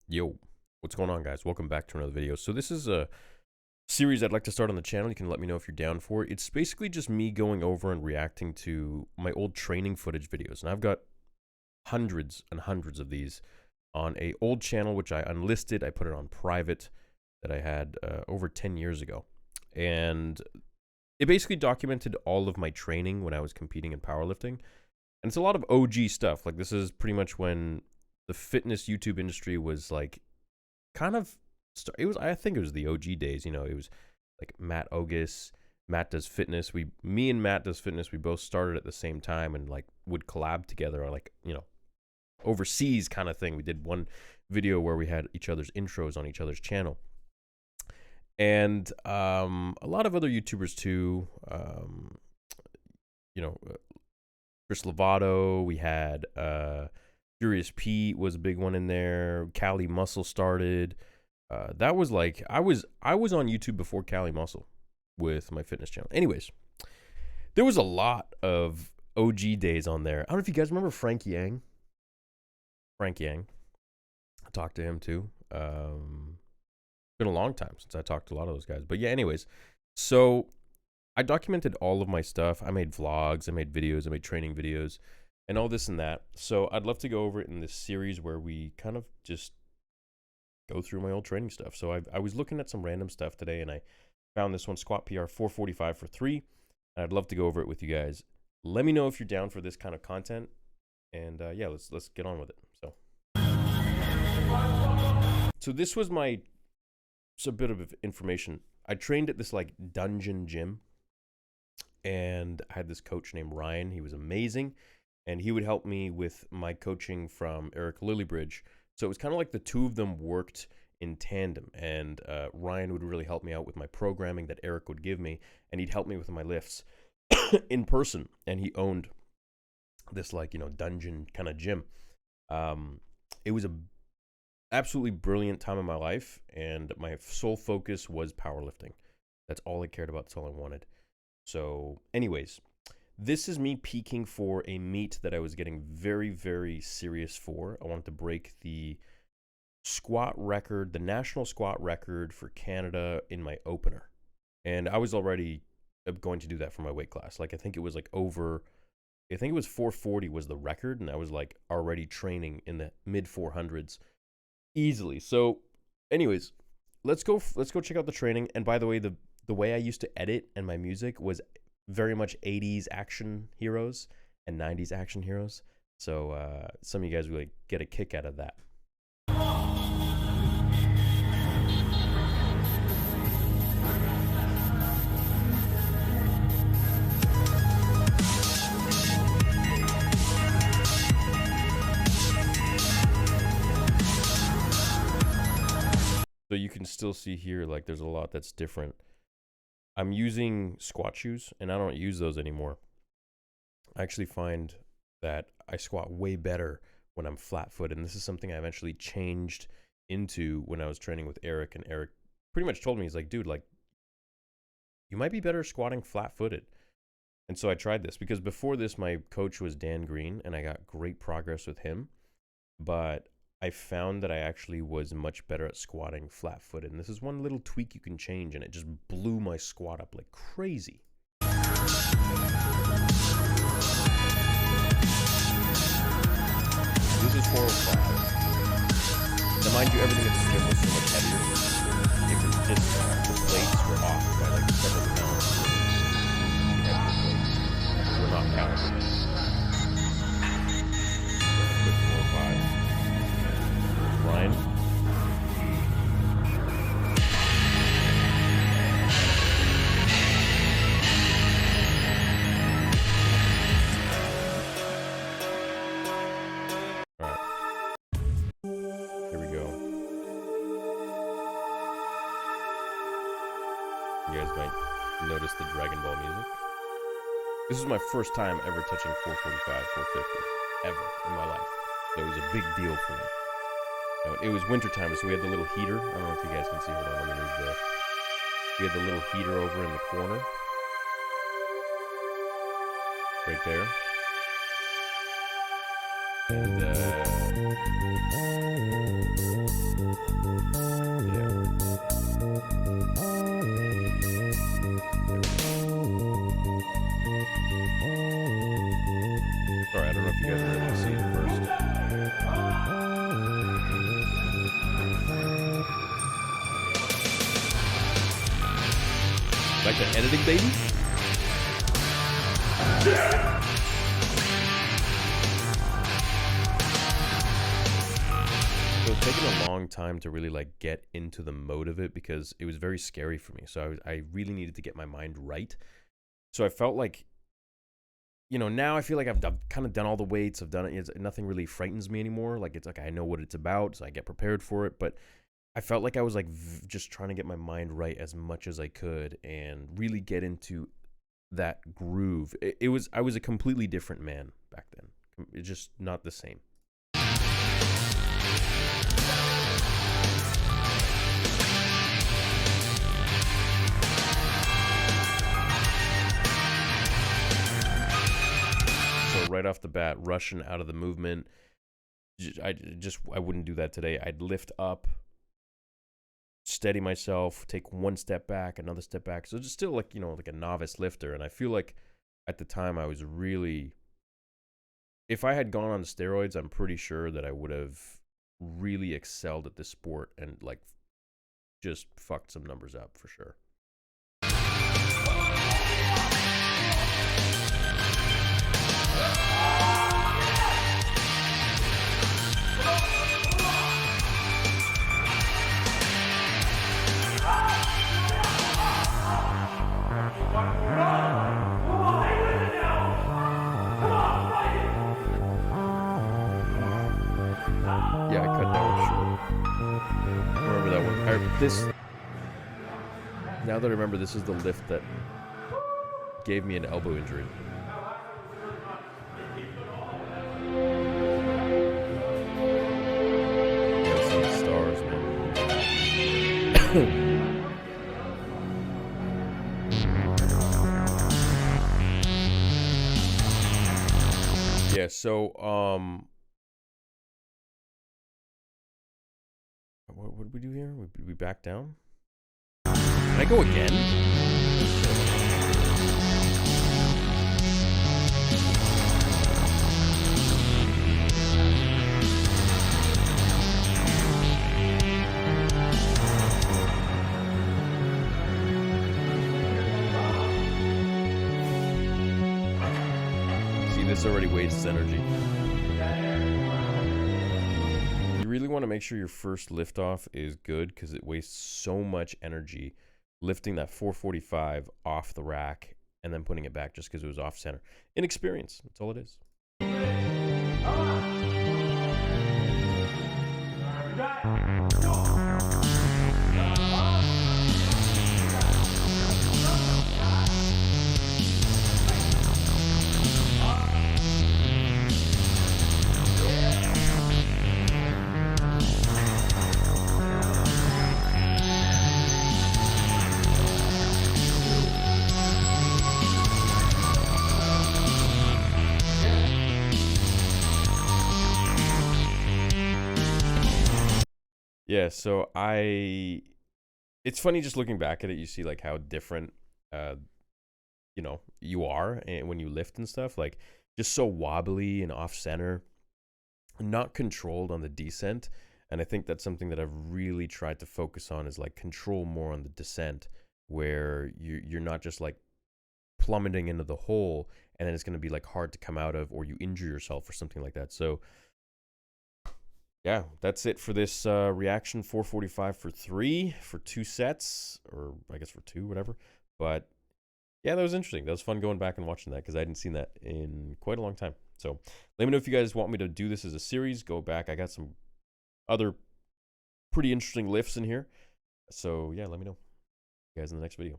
Yo, what's going on, guys? Welcome back to another video. So this is a series I'd like to start on the channel. You can let me know if you're down for it. It's basically just me going over and reacting to my old training footage videos. And I've got hundreds and hundreds of these on a old channel, which I unlisted. I put it on private that I had over 10 years ago. And it basically documented all of my training when I was competing in powerlifting. And it's a lot of OG stuff. Like, this is pretty much when the fitness YouTube industry was like kind of I think it was the OG days. You know, it was like Matt Ogus, Matt Does Fitness. Me and Matt Does Fitness, we both started at the same time and like would collab together, or like, you know, overseas kind of thing. We did one video where we had each other's intros on each other's channel, and a lot of other YouTubers too. You know, Chris Lovato. We had Furious Pete was a big one in there. Cali Muscle started. That was like I was on YouTube before Cali Muscle with my fitness channel. Anyways, there was a lot of OG days on there. I don't know if you guys remember Frank Yang. Frank Yang. I talked to him too. Been a long time since I talked to a lot of those guys. But yeah, anyways, so I documented all of my stuff. I made vlogs, I made videos, I made training videos, and all this and that. So I'd love to go over it in this series where we kind of just go through my old training stuff. So I was looking at some random stuff today, and I found this one, squat PR 445 for 3, and I'd love to go over it with you guys. Let me know if you're down for this kind of content, and yeah, let's get on with it. So this was a bit of information. I trained at this like dungeon gym, and I had this coach named Ryan. He was amazing, and he would help me with my coaching from Eric Lillybridge. So it was kind of like the two of them worked in tandem, and Ryan would really help me out with my programming that Eric would give me, and he'd help me with my lifts in person. And he owned this, like, you know, dungeon kind of gym. It was a absolutely brilliant time in my life, and my sole focus was powerlifting. That's all I cared about. That's all I wanted. So anyways, this is me peaking for a meet that I was getting very, very serious for. I wanted to break the squat record, the national squat record for Canada in my opener. And I was already going to do that for my weight class. Like, I think it was like I think it was 440 was the record, and I was like already training in the mid 400s easily. So anyways, let's go check out the training. And by the way, the way I used to edit and my music was very much 80s action heroes and 90s action heroes. So some of you guys really get a kick out of that. So you can still see here, like, there's a lot that's different. I'm using squat shoes, and I don't use those anymore. I actually find that I squat way better when I'm flat-footed, and this is something I eventually changed into when I was training with Eric, and Eric pretty much told me, he's like, dude, like, you might be better squatting flat-footed. And so I tried this, because before this, my coach was Dan Green, and I got great progress with him, but I found that I actually was much better at squatting flat-footed. And this is one little tweak you can change, and it just blew my squat up like crazy. This is 405. Now, mind you, everything at the gym was so much heavier. It was just, the plates were off by like several pounds. The heavier plates. We're not counting. Quick 405. Ryan. All right. Here we go. You guys might notice the Dragon Ball music. This is my first time ever touching 445, 450, ever in my life. So it was a big deal for me. It was wintertime, so we had the little heater. I don't know if you guys can see. Hold on, let me move we had the little heater over in the corner. Right there. And the editing, baby. It was taking a long time to really like get into the mode of it because it was very scary for me. So I really needed to get my mind right. So I felt like, you know, now I feel like I've kind of done all the weights. I've done it. Nothing really frightens me anymore. Like, it's like I know what it's about, so I get prepared for it. But I felt like I was like just trying to get my mind right as much as I could and really get into that groove. I was a completely different man back then. It's just not the same. So right off the bat, rushing out of the movement, I wouldn't do that today. I'd lift up, steady myself, take one step back, another step back. So just still like, you know, like a novice lifter. And I feel like at the time I was really, if I had gone on steroids, I'm pretty sure that I would have really excelled at this sport and like just fucked some numbers up for sure. Yeah, I cut that one short. I remember that one. Now that I remember, this is the lift that gave me an elbow injury. Yeah, some stars, man. Yeah, so what did we do here? We back down? Can I go again? See, this already wastes energy. You really want to make sure your first liftoff is good because it wastes so much energy lifting that 445 off the rack and then putting it back just because it was off center. Inexperience, that's all it is. Yeah, so it's funny just looking back at it, you see like how different, you know, you are when you lift and stuff, like just so wobbly and off center, not controlled on the descent. And I think that's something that I've really tried to focus on is like control more on the descent where you're not just like plummeting into the hole and then it's going to be like hard to come out of or you injure yourself or something like that. So yeah, that's it for this reaction 445 for 3 for 2 sets, or I guess for 2, whatever. But yeah, that was interesting. That was fun going back and watching that because I hadn't seen that in quite a long time. So let me know if you guys want me to do this as a series. Go back. I got some other pretty interesting lifts in here. So yeah, let me know. See you guys in the next video.